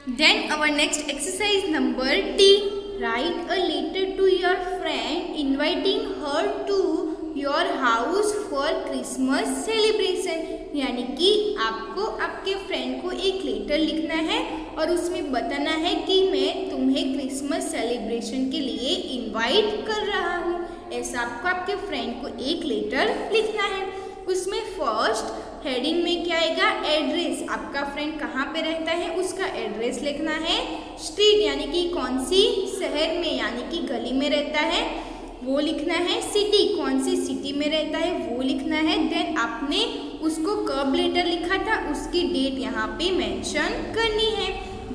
Then our next exercise number D. Write a letter to your friend inviting her to your house for Christmas celebration. यानी कि आपको आपके friend को एक letter लिखना है और उसमें बताना है कि मैं तुम्हें क्रिसमस सेलिब्रेशन के लिए इनवाइट कर रहा हूँ। ऐसा आपको आपके फ्रेंड को एक लेटर लिखना है। उसमें फर्स्ट हेडिंग में क्या आएगा, एड्रेस, आपका फ्रेंड कहाँ पे रहता है उसका एड्रेस लिखना है। स्ट्रीट यानी कि कौन सी शहर में यानी कि गली में रहता है वो लिखना है। सिटी कौन सी सिटी में रहता है वो लिखना है। देन आपने उसको कब लेटर लिखा था उसकी डेट यहाँ पे मेंशन करनी है।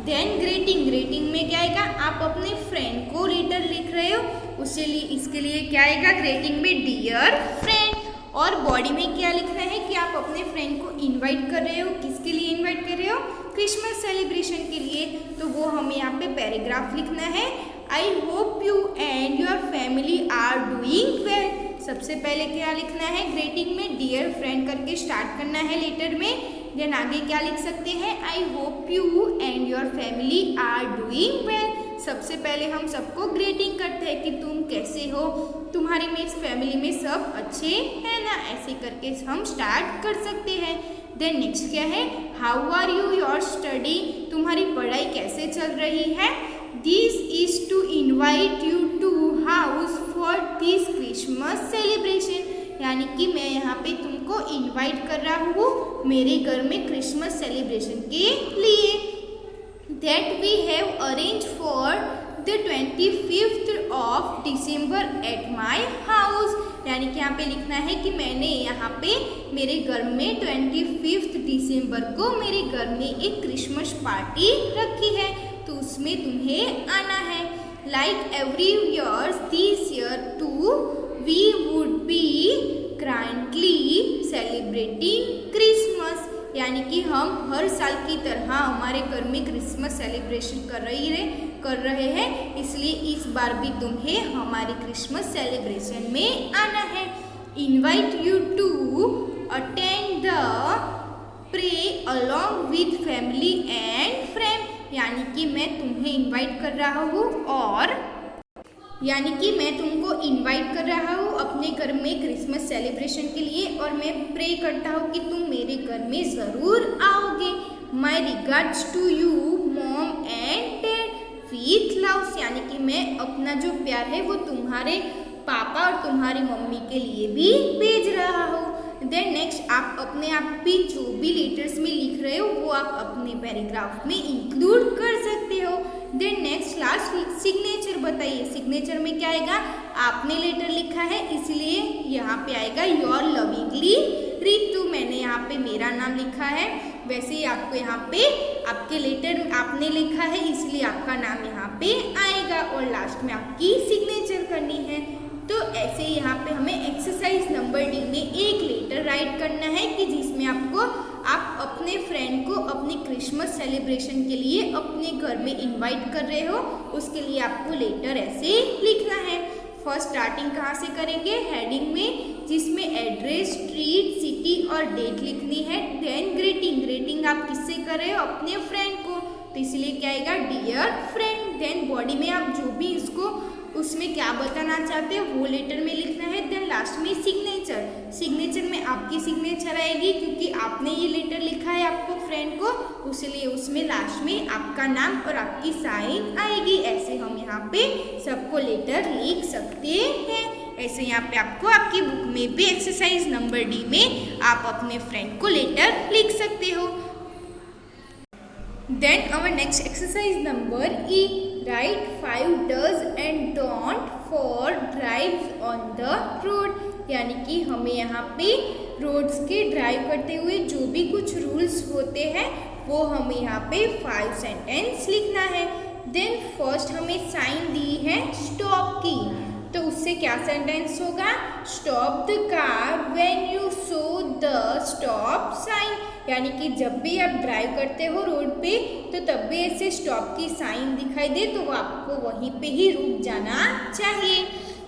देन ग्रीटिंग, ग्रीटिंग में क्या आएगा, आप अपने फ्रेंड को लेटर लिख रहे हो इसके लिए क्या आएगा, ग्रीटिंग में डियर फ्रेंड। और बॉडी में क्या लिखना है कि आप अपने फ्रेंड को इनवाइट कर रहे हो, किसके लिए इनवाइट कर रहे हो, क्रिसमस सेलिब्रेशन के लिए। तो वो हमें यहाँ पे पैराग्राफ लिखना है। I hope you and your family are doing well. सबसे पहले क्या लिखना है, ग्रीटिंग में डियर फ्रेंड करके स्टार्ट करना है लेटर में। देन आगे क्या लिख सकते हैं, I hope you and your family are doing well. सबसे पहले हम सबको ग्रीटिंग करते हैं कि तुम कैसे हो, तुम्हारी में इस फैमिली में सब अच्छे हैं ना, ऐसे करके हम स्टार्ट कर सकते हैं। देन नेक्स्ट क्या है, how are you your study, तुम्हारी पढ़ाई कैसे चल रही है। This is to invite you to house for this Christmas celebration, यानी कि मैं यहाँ पे तुमको इनवाइट कर रहा हूँ मेरे घर में क्रिसमस सेलिब्रेशन के लिए। That we have arranged for the 25th of December at my house, यानी कि यहाँ पे लिखना है कि मैंने यहाँ पे मेरे घर में 25 दिसंबर को मेरे घर में एक क्रिसमस पार्टी रखी है तो उसमें तुम्हें आना है। Like every year this year too we would be grandly celebrating Christmas, यानी कि हम हर साल की तरह हमारे घर में क्रिसमस सेलिब्रेशन कर रहे हैं, इसलिए इस बार भी तुम्हें हमारी क्रिसमस सेलिब्रेशन में आना है। Invite you to attend the pray along with family and friend, यानी कि मैं तुम्हें इनवाइट कर रहा हूँ अपने घर में क्रिसमस सेलिब्रेशन के लिए और मैं प्रे करता हूँ कि तुम मेरे घर में ज़रूर आओगे। My regards to you mom and dad with loves, यानी कि मैं अपना जो प्यार है वो तुम्हारे पापा और तुम्हारी मम्मी के लिए भी भेज रहा हूँ। देन नेक्स्ट आप अपने आप भी जो भी लेटर्स में लिख रहे हो वो आप अपने पैराग्राफ में इंक्लूड कर सकते हो। देन नेक्स्ट लास्ट सिग्नेचर बताइए, सिग्नेचर में क्या आएगा, आपने लेटर लिखा है इसलिए यहाँ पे आएगा योर लविंगली रितु, मैंने यहाँ पे मेरा नाम लिखा है, वैसे ही आपको यहाँ पे आपके लेटर आपने लिखा है इसलिए आपका नाम यहाँ पे आएगा और लास्ट में आपकी सिग्नेचर करनी है। तो ऐसे यहाँ पे हमें एक्सरसाइज नंबर डी में एक लेटर राइट करना है कि जिसमें आप अपने फ्रेंड को अपने क्रिसमस सेलिब्रेशन के लिए अपने घर में इनवाइट कर रहे हो, उसके लिए आपको लेटर ऐसे लिखना है। फर्स्ट स्टार्टिंग कहाँ से करेंगे, हेडिंग में, जिसमें एड्रेस, स्ट्रीट, सिटी और डेट लिखनी है। देन ग्रीटिंग, ग्रीटिंग आप किससे कर रहे हो, अपने फ्रेंड को, तो इसलिए क्या आएगा, डियर फ्रेंड। देन बॉडी में आप जो भी इसको उसमें क्या बताना चाहते हो वो लेटर में लिखना है। देन लास्ट में सिग्नेचर, सिग्नेचर में आपकी सिग्नेचर आएगी क्योंकि आपने ये लेटर लिखा है आपको फ्रेंड को, इसलिए उसमें लास्ट में आपका नाम और आपकी साइन आएगी। ऐसे हम यहाँ पे सबको लेटर लिख सकते हैं। ऐसे यहाँ पे आपको आपकी बुक में भी एक्सरसाइज नंबर डी में आप अपने फ्रेंड को लेटर लिख सकते हो। Then our next exercise number E. Write 5 do's and don't for drives on the road, यानी कि हमें यहाँ पे रोड्स के ड्राइव करते हुए जो भी कुछ रूल्स होते हैं वो हमें यहाँ पे 5 सेंटेंस लिखना है। देन फर्स्ट हमें साइन दी है स्टॉप की, तो उससे क्या सेंटेंस होगा, stop the car when you saw the stop sign, यानी कि जब भी आप ड्राइव करते हो रोड पे तो तब भी ऐसे स्टॉप की साइन दिखाई दे तो आपको वहीं पे ही रुक जाना चाहिए।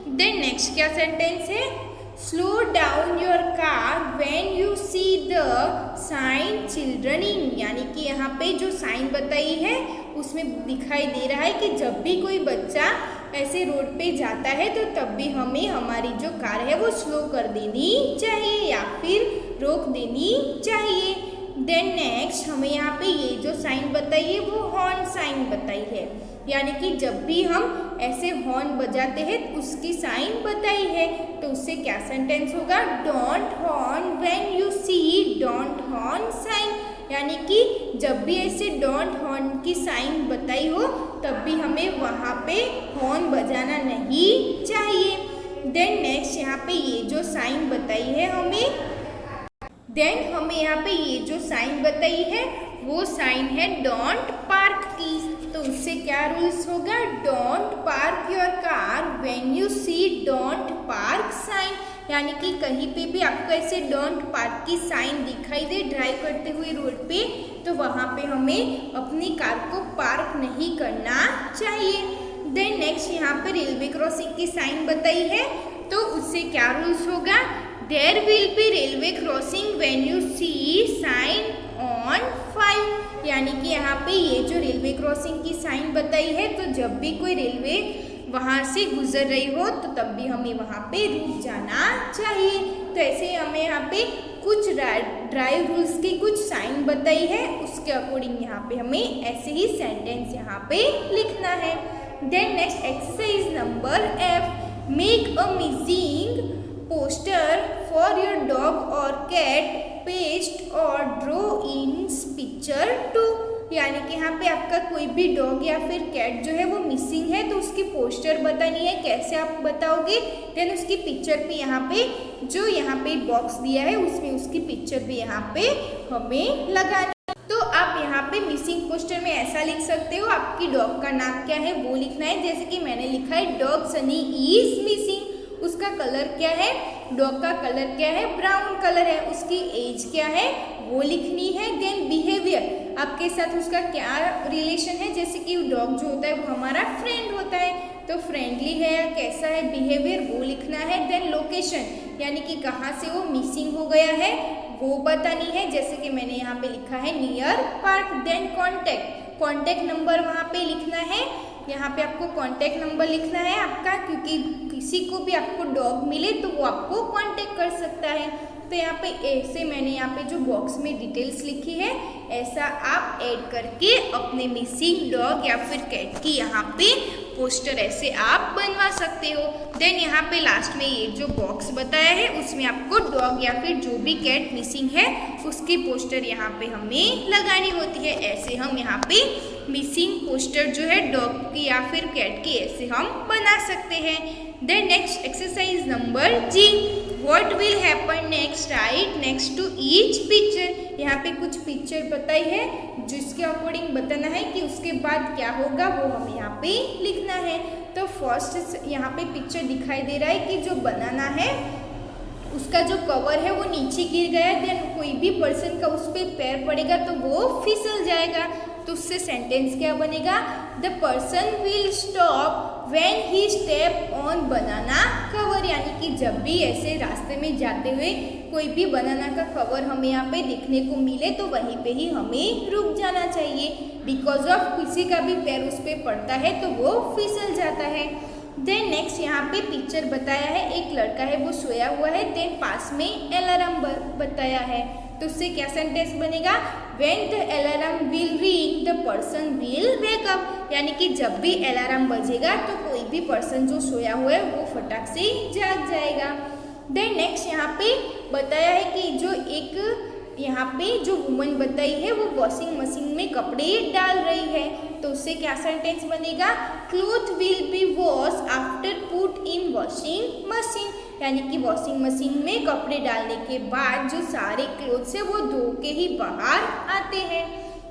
देन नेक्स्ट क्या सेंटेंस है, slow down your car when you see the sign children in, यानी कि यहाँ पे जो साइन बताई है उसमें दिखाई दे रहा है कि जब भी कोई बच्चा ऐसे रोड पे जाता है तो तब भी हमें हमारी जो कार है वो स्लो कर देनी चाहिए या फिर रोक देनी चाहिए। देन नेक्स्ट हमें यहाँ पे ये जो साइन बताई है वो हॉर्न साइन बताई है, यानी कि जब भी हम ऐसे हॉर्न बजाते हैं उसकी साइन बताई है। तो उससे क्या सेंटेंस होगा, don't horn when you see don't horn sign, यानी कि जब भी ऐसे डोंट हॉर्न की साइन बताई हो तब भी हमें वहाँ पे हॉर्न बजाना नहीं चाहिए। देन नेक्स्ट यहाँ पे ये जो साइन बताई है हमें यहाँ पे ये जो साइन बताई है वो साइन है डोंट पार्क की। तो उससे क्या रूल्स होगा, don't park your car when you see don't park sign, यानी कि कहीं पे भी आपको ऐसे डोंट पार्क की साइन दिखाई दे ड्राइव करते हुए रोड पे, तो वहाँ पे हमें अपनी कार को पार्क नहीं करना चाहिए। देन नेक्स्ट यहाँ पे रेलवे क्रॉसिंग की साइन बताई है, तो उससे क्या रूल्स होगा, there will be railway crossing when you see sign on 5, यानी कि यहाँ पे ये जो रेलवे क्रॉसिंग की साइन बताई है तो जब भी कोई रेलवे वहाँ से गुजर रही हो तो तब भी हमें वहाँ पे रुक जाना चाहिए। तो ऐसे हमें यहाँ पे कुछ ड्राइव रूल्स की कुछ साइन बताई है, उसके अकॉर्डिंग यहाँ पे हमें ऐसे ही सेंटेंस यहाँ पे लिखना है। Then next exercise number F, make a missing poster for your dog और कैट, पेस्ट और ड्रॉ इन पिक्चर टू, यानी कि यहाँ पे आपका कोई भी डॉग या फिर कैट जो है वो मिसिंग है तो उसकी पोस्टर बतानी है। कैसे आप बताओगे, देन उसकी पिक्चर पे यहाँ पे जो यहाँ पे बॉक्स दिया है उसमें उसकी पिक्चर भी यहाँ पे हमें लगानी। तो आप यहाँ पे मिसिंग पोस्टर में ऐसा लिख सकते हो, आपकी डॉग का नाम क्या है वो लिखना है, जैसे कि मैंने लिखा है डॉग सनी इज मिसिंग। उसका कलर क्या है, डॉग का कलर क्या है, ब्राउन कलर है। उसकी एज क्या है वो लिखनी है। देन बिहेवियर, आपके साथ उसका क्या रिलेशन है, जैसे कि डॉग जो होता है वो हमारा फ्रेंड होता है तो फ्रेंडली है या कैसा है बिहेवियर वो लिखना है। देन लोकेशन, यानी कि कहाँ से वो मिसिंग हो गया है वो बतानी है, जैसे कि मैंने यहाँ पे लिखा है near park. Then contact number वहाँ पे लिखना है, यहाँ पे आपको कॉन्टैक्ट नंबर लिखना है आपका, क्योंकि किसी को भी आपको डॉग मिले तो वो आपको कॉन्टैक्ट कर सकता है। तो यहाँ पे ऐसे मैंने यहाँ पे जो बॉक्स में डिटेल्स लिखी है ऐसा आप ऐड करके अपने मिसिंग डॉग या फिर कैट की यहाँ पे पोस्टर ऐसे आप बनवा सकते हो। देन यहाँ पे लास्ट में ये जो बॉक्स बताया है उसमें आपको डॉग या फिर जो भी कैट मिसिंग है उसकी पोस्टर यहाँ पे हमें लगानी होती है। ऐसे हम यहाँ पे मिसिंग पोस्टर जो है डॉग की या फिर कैट की ऐसे हम बना सकते हैं। Then next exercise number G, what will happen next, write next to each picture. यहाँ पे कुछ पिक्चर बताई है जिसके अकॉर्डिंग बताना है कि उसके बाद क्या होगा वो हमें यहाँ पे लिखना है। तो फर्स्ट यहाँ पे पिक्चर दिखाई दे रहा है कि जो बनाना है उसका जो कवर है वो नीचे गिर गया, देन कोई भी पर्सन का उस पर पैर पड़ेगा तो वो फिसल जाएगा। तो उससे सेंटेंस क्या बनेगा, the person will stop when he step on banana cover, यानी कि जब भी ऐसे रास्ते में जाते हुए कोई भी बनाना का कवर हमें यहाँ पे देखने को मिले तो वहीं पे ही हमें रुक जाना चाहिए, बिकॉज ऑफ किसी का भी पैर उस पर पड़ता है तो वो फिसल जाता है। देन नेक्स्ट यहाँ पे पिक्चर बताया है, एक लड़का है वो सोया हुआ है, देन पास में अलार्म बताया है। तो उससे क्या सेंटेंस बनेगा, when the alarm will ring the person will wake up, यानी कि जब भी अलार्म बजेगा तो कोई भी पर्सन जो सोया हुआ है वो फटाक से जाग जाएगा। देन नेक्स्ट यहाँ पे बताया है कि जो एक यहाँ पे जो वुमन बताई है वो वॉशिंग मशीन में कपड़े डाल रही है। तो उससे क्या सेंटेंस बनेगा, cloth will be wash after put in washing machine, यानी कि वॉशिंग मशीन में कपड़े डालने के बाद जो सारे क्लोथ्स है वो धो के ही बाहर आते हैं।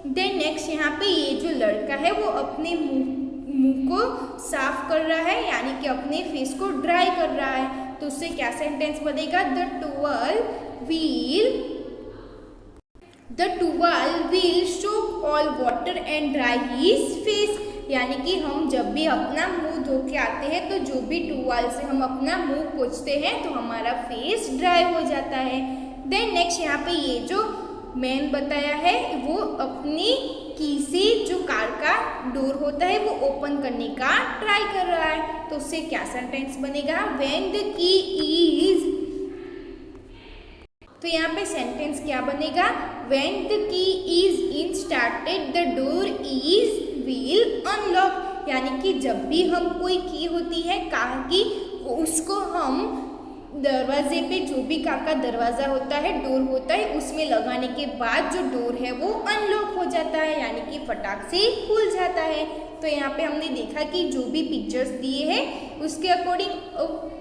देन नेक्स्ट यहाँ पे ये जो लड़का है वो अपने मुंह को साफ कर रहा है, यानी कि अपने फेस को ड्राई कर रहा है। तो उससे क्या सेंटेंस बनेगा, the towel will soak all water and dry his face, यानी कि हम जब भी अपना मुंह धो के आते हैं तो जो भी टूवल से हम अपना मुंह पोंछते हैं तो हमारा फेस ड्राई हो जाता है। देन नेक्स्ट यहाँ पे ये जो मैन बताया है वो अपनी की से जो कार का डोर होता है वो ओपन करने का ट्राई कर रहा है। तो उससे क्या सेंटेंस बनेगा? व्हेन द की इज, तो यहाँ पे सेंटेंस क्या बनेगा? When the key is inserted the door is will unlock, यानी कि जब भी हम कोई की होती है कार की, उसको हम दरवाजे पे, जो भी कार का दरवाज़ा होता है, डोर होता है, उसमें लगाने के बाद जो डोर है वो अनलॉक हो जाता है, यानी कि फटाक से खुल जाता है। तो यहाँ पे हमने देखा कि जो भी पिक्चर्स दिए हैं उसके अकॉर्डिंग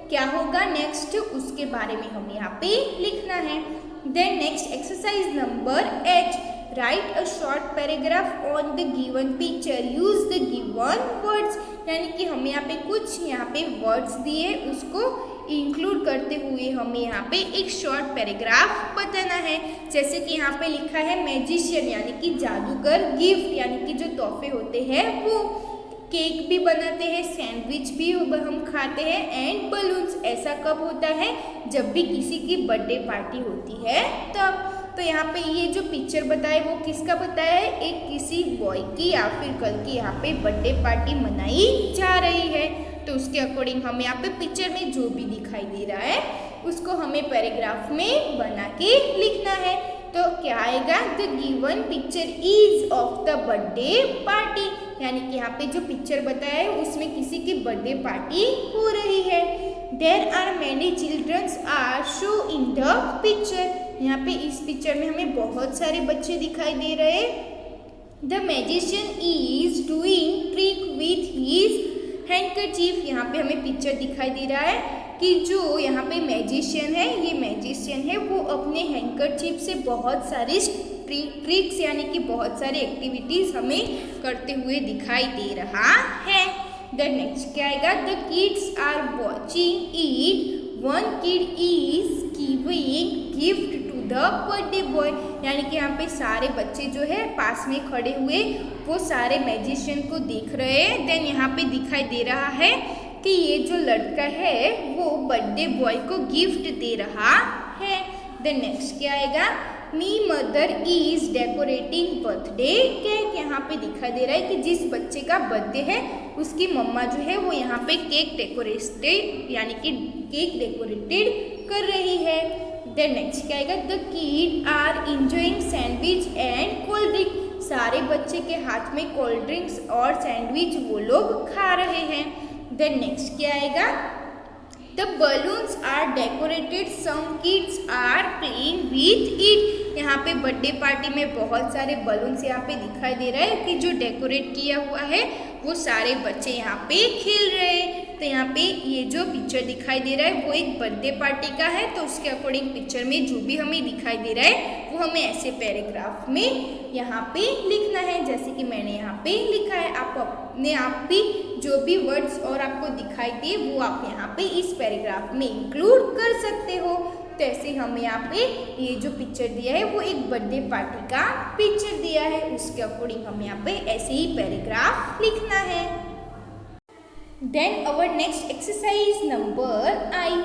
क्या होगा नेक्स्ट, उसके बारे में हमें यहाँ पे लिखना है। Then next exercise number 8, write a short paragraph on the given picture, use the given words, यानी कि हमें यहाँ पे कुछ वर्ड्स दिए, उसको इंक्लूड करते हुए हमें यहाँ पे एक शॉर्ट पैराग्राफ बताना है। जैसे कि यहाँ पे लिखा है मैजिशियन, यानी कि जादूगर, गिफ्ट यानी कि जो तोहफे होते हैं वो, केक भी बनाते हैं, सैंडविच भी हम खाते हैं, एंड बलून्स ऐसा कब होता है? जब भी किसी की बर्थडे पार्टी होती है तब। तो यहाँ पे ये जो पिक्चर बताए वो किसका बताया है? एक किसी बॉय की या फिर गर्ल की यहाँ पे बर्थडे पार्टी मनाई जा रही है। तो उसके अकॉर्डिंग हमें यहाँ पे पिक्चर में जो भी दिखाई दे रहा है उसको हमें पैराग्राफ में बना के लिखना है। तो क्या आएगा? The given picture is of the birthday party, यानी कि यहाँ पे जो पिक्चर बताया है उसमें किसी की बर्थडे पार्टी हो रही है। There are many childrens are show in the picture, यहाँ पे इस पिक्चर में हमें बहुत सारे बच्चे दिखाई दे रहे हैं। The magician is doing trick with his handkerchief, यहाँ पे हमें पिक्चर दिखाई दे रहा है कि जो यहाँ पे मैजिशियन है, ये मैजिशियन है वो अपने हैंडकरचीफ से बहुत सारी ट्रिक्स यानी कि बहुत सारी एक्टिविटीज हमें करते हुए दिखाई दे रहा है। द नेक्स्ट क्या आएगा? The kids are watching it, one kid is giving gift to the birthday boy, यानी कि यहाँ पे सारे बच्चे जो है पास में खड़े हुए वो सारे मैजिशियन को देख रहे हैं। देन यहाँ पे दिखाई दे रहा है कि ये जो लड़का है वो बर्थडे बॉय को गिफ्ट दे रहा है। देन नेक्स्ट क्या आएगा? Me mother is decorating birthday cake, यहाँ पे दिखाई दे रहा है कि जिस बच्चे का बर्थडे है उसकी मम्मा जो है वो यहाँ पे केक डेकोरेटेड यानी कि केक डेकोरेटेड कर रही है। देन नेक्स्ट क्या आएगा? The kid are enjoying sandwich and cold drink, सारे बच्चे के हाथ में कोल्ड ड्रिंक्स और सैंडविच वो लोग खा रहे हैं। देन नेक्स्ट क्या आएगा? The balloons are decorated, some kids are playing with it, यहाँ पे बर्थडे पार्टी में बहुत सारे बलून्स यहाँ पे दिखाई दे रहा है कि जो डेकोरेट किया हुआ है वो सारे बच्चे यहाँ पे खेल रहे हैं। तो यहाँ पे ये जो पिक्चर दिखाई दे रहा है वो एक बर्थडे पार्टी का है। तो उसके अकॉर्डिंग पिक्चर में जो भी हमें दिखाई दे रहा है वो हमें ऐसे पैराग्राफ में यहाँ पे लिखना है, जैसे कि मैंने यहाँ पे लिखा है। आप अपने आप भी जो भी वर्ड्स और आपको दिखाई दे वो आप यहाँ पे इस पैराग्राफ में इंक्लूड कर सकते हो। तो ऐसे हमें यहाँ पे ये जो पिक्चर दिया है वो एक बर्थडे पार्टी का पिक्चर दिया है, उसके अकॉर्डिंग हमें यहाँ पे ऐसे ही पैराग्राफ लिखना है। Then our next exercise number I,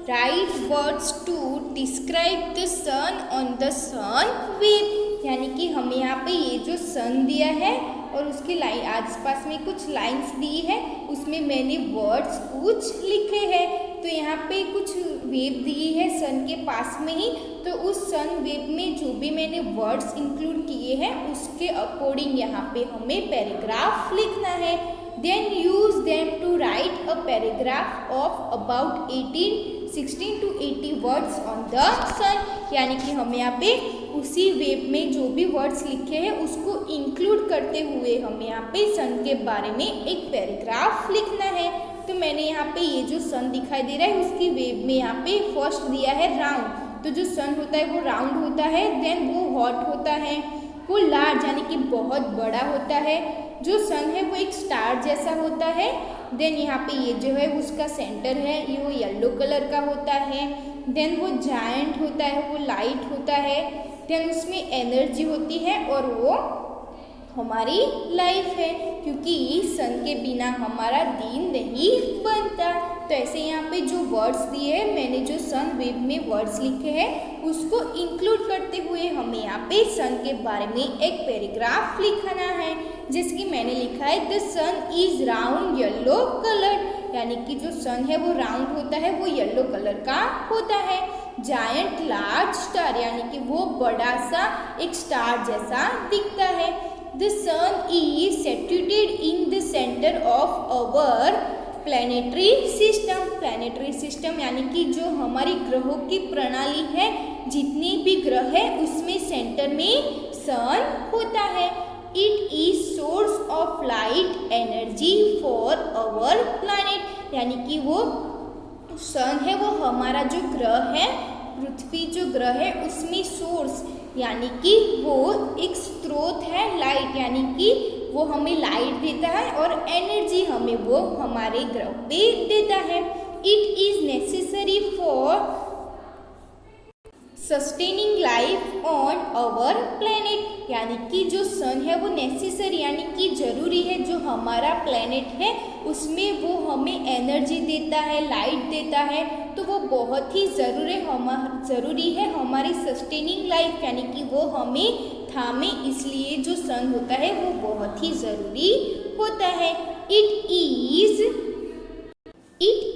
write words to describe the sun on the sun with, यानी कि हमें यहाँ पे ये जो सन दिया है और उसके लाइन आसपास में कुछ लाइंस दी है, उसमें मैंने वर्ड्स कुछ लिखे हैं। तो यहाँ पे कुछ वेव दी है सन के पास में ही, तो उस सन वेव में जो भी मैंने वर्ड्स इंक्लूड किए हैं उसके अकॉर्डिंग यहाँ पे हमें पैराग्राफ लिखना है। Then use them to write a paragraph of about 16 to 80 words on the sun, यानी कि हमें यहाँ पे उसी वेब में जो भी वर्ड्स लिखे हैं उसको इंक्लूड करते हुए हमें यहाँ पे सन के बारे में एक पैराग्राफ लिखना है। तो मैंने यहाँ पे ये जो सन दिखाई दे रहा है उसकी वेब में यहाँ पे फर्स्ट दिया है राउंड, तो जो सन होता है वो राउंड होता है, देन वो हॉट होता है, वो लार्ज यानी कि बहुत बड़ा होता है, जो सन है वो एक स्टार जैसा होता है, देन यहाँ पे ये जो है उसका सेंटर है ये वो येलो कलर का होता है, देन वो जायंट होता है, वो लाइट होता है, देन उसमें एनर्जी होती है और वो हमारी लाइफ है, क्योंकि सन के बिना हमारा दिन नहीं बनता। तो ऐसे यहाँ पे जो वर्ड्स दिए हैं, मैंने जो सन वेव में वर्ड्स लिखे हैं उसको इंक्लूड करते हुए हमें यहाँ पे सन के बारे में एक पैराग्राफ लिखना है। जैसे कि मैंने लिखा है the sun is round yellow colour, यानी कि जो सन है वो राउंड होता है, वो येलो कलर का होता है। जायंट लार्ज स्टार, यानी कि वो बड़ा सा एक स्टार जैसा दिखता है। The sun is situated in the centre of our planetary system. Planetary system यानी कि जो हमारी ग्रहों की प्रणाली है, जितने भी ग्रह है उसमें सेंटर में सन होता है। It is source of light energy for our planet, यानी कि वो सन है वो हमारा जो ग्रह है, पृथ्वी जो ग्रह है उसमें सोर्स यानी कि वो एक स्रोत है लाइट, यानी कि वो हमें लाइट देता है और एनर्जी हमें वो हमारे ग्रह पे देता है। It is necessary for sustaining life on our planet, यानी कि जो सन है वो नेसेसरी यानी कि जरूरी है, जो हमारा प्लैनेट है उसमें वो हमें एनर्जी देता है, लाइट देता है, तो वो बहुत ही ज़रूरी है हमारी सस्टेनिंग लाइफ, यानी कि वो हमें थामे, इसलिए जो सन होता है वो बहुत ही ज़रूरी होता है। It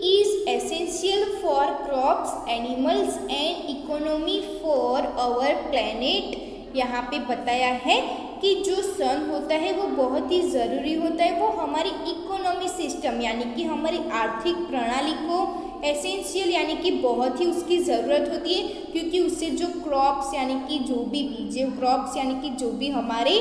is essential for crops, animals and economy for our planet. यहाँ पे बताया है कि जो सन होता है वो बहुत ही ज़रूरी होता है, वो हमारी इकोनॉमी सिस्टम यानी कि हमारी आर्थिक प्रणाली को एसेंशियल यानी कि बहुत ही उसकी ज़रूरत होती है, क्योंकि उससे जो क्रॉप्स यानी कि जो भी बीजे क्रॉप्स यानी कि जो भी हमारे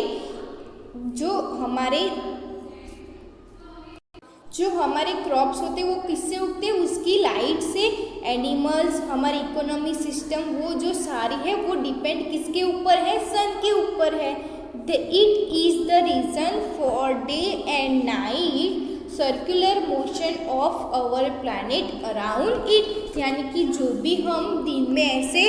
क्रॉप्स होते हैं वो किससे उगते हैं, उसकी लाइट से। एनिमल्स, हमारी इकोनॉमी सिस्टम, वो जो सारी है वो डिपेंड किसके ऊपर है, सन के ऊपर है। It is the reason for day and night circular motion of our planet around it, यानी कि जो भी हम दिन में ऐसे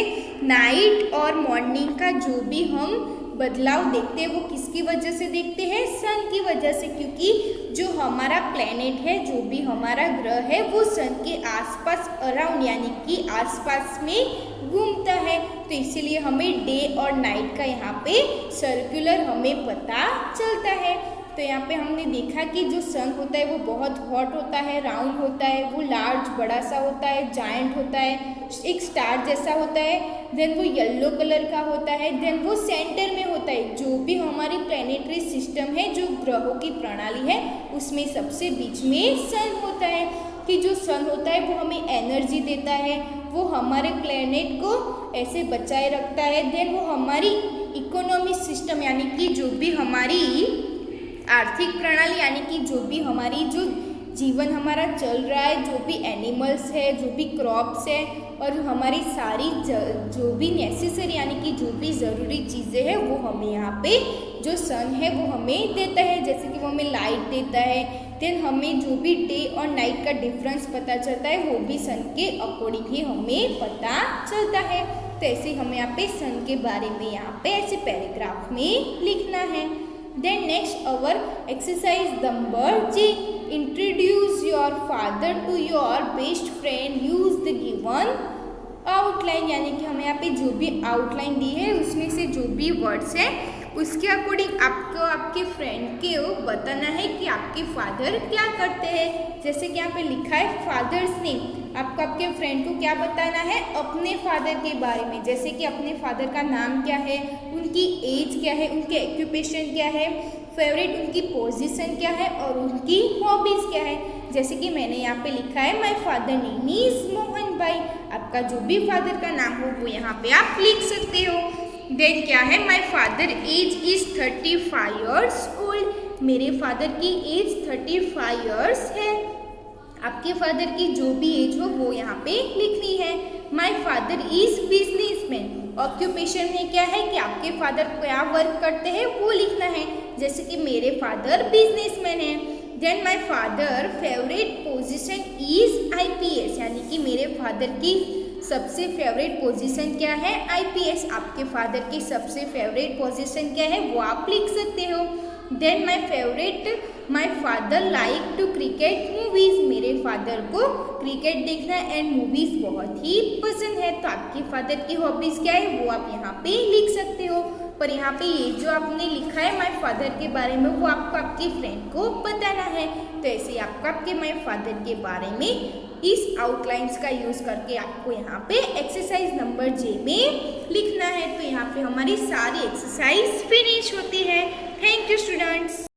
नाइट और मॉर्निंग का जो भी हम बदलाव देखते हैं वो किसकी वजह से देखते हैं, सन की वजह से, क्योंकि जो हमारा प्लैनेट है, जो भी हमारा ग्रह है वो सन के आसपास अराउंड यानी कि आसपास में घूमता है, तो इसीलिए हमें डे और नाइट का यहाँ पे सर्कुलर हमें पता चलता है। तो यहाँ पे हमने देखा कि जो सन होता है वो बहुत हॉट होता है, राउंड होता है, वो लार्ज बड़ा सा होता है, जायंट होता है, एक स्टार जैसा होता है, देन वो येलो कलर का होता है, देन वो सेंटर में होता है। जो भी हमारी प्लैनेटरी सिस्टम है, जो ग्रहों की प्रणाली है, उसमें सबसे बीच में सन होता है, कि जो सन होता है वो हमें एनर्जी देता है, वो हमारे प्लैनेट को ऐसे बचाए रखता है, देन वो हमारी इकोनॉमी सिस्टम यानी कि जो भी हमारी आर्थिक प्रणाली यानी कि जो भी हमारी जो जीवन हमारा चल रहा है, जो भी एनिमल्स है, जो भी क्रॉप्स है और हमारी सारी जो भी नेसेसरी यानी कि जो भी ज़रूरी चीज़ें हैं वो हमें यहाँ पे जो सन है वो हमें देता है। जैसे कि वो हमें लाइट देता है, देन हमें जो भी डे और नाइट का डिफरेंस पता चलता है वो भी सन के अकॉर्डिंग ही हमें पता चलता है। तो ऐसे हमें यहाँ पे सन के बारे में यहाँ पे ऐसे पैराग्राफ में लिखना है। Then next our exercise number G. Introduce your father to your best friend. Use the given outline, यानी कि हमें यहाँ पे जो भी आउटलाइन दी है उसमें से जो भी वर्ड्स है उसके अकॉर्डिंग आपको आपके फ्रेंड को बताना है कि आपके फादर क्या करते हैं। जैसे कि यहाँ पे लिखा है फादर्स नेम, आपको आपके फ्रेंड को क्या बताना है, अपने फादर के बारे में। जैसे कि अपने फादर का नाम क्या है, उनकी एज क्या है, उनके ऑक्यूपेशन क्या है, फेवरेट उनकी पोजीशन क्या है और उनकी हॉबीज़ क्या है। जैसे कि मैंने यहाँ पे लिखा है my father name is Mohan भाई। आपका जो भी फादर का नाम हो वो यहाँ पे आप लिख सकते हो। देन क्या है, my father age is 35 years old. मेरे फादर की एज 35 ईयर्स है। आपके फादर की जो भी एज हो वो यहाँ पे लिखनी है। My father is businessman. Occupation में क्या है कि आपके फादर क्या वर्क करते हैं वो लिखना है। जैसे कि मेरे फादर बिजनेसमैन है। Then my father favourite position is IPS, यानी कि मेरे फादर की सबसे फेवरेट पोजीशन क्या है, IPS। आपके फादर की सबसे फेवरेट पोजीशन क्या है वो आप लिख सकते हो। Then my father like to cricket movies, मेरे फादर को क्रिकेट देखना एंड मूवीज़ बहुत ही पसंद है। तो आपके फादर की हॉबीज़ क्या है वो आप यहाँ पे लिख सकते हो। पर यहाँ पे ये जो आपने लिखा है माई फादर के बारे में वो आपको आपके फ्रेंड को बताना है। तो ऐसे ही आपको आपके माई फादर के बारे में इस आउटलाइंस का यूज़ करके आपको यहाँ पे एक्सरसाइज नंबर जे में लिखना है। तो यहाँ पे हमारी सारी एक्सरसाइज फिनिश होती है। Thank you students.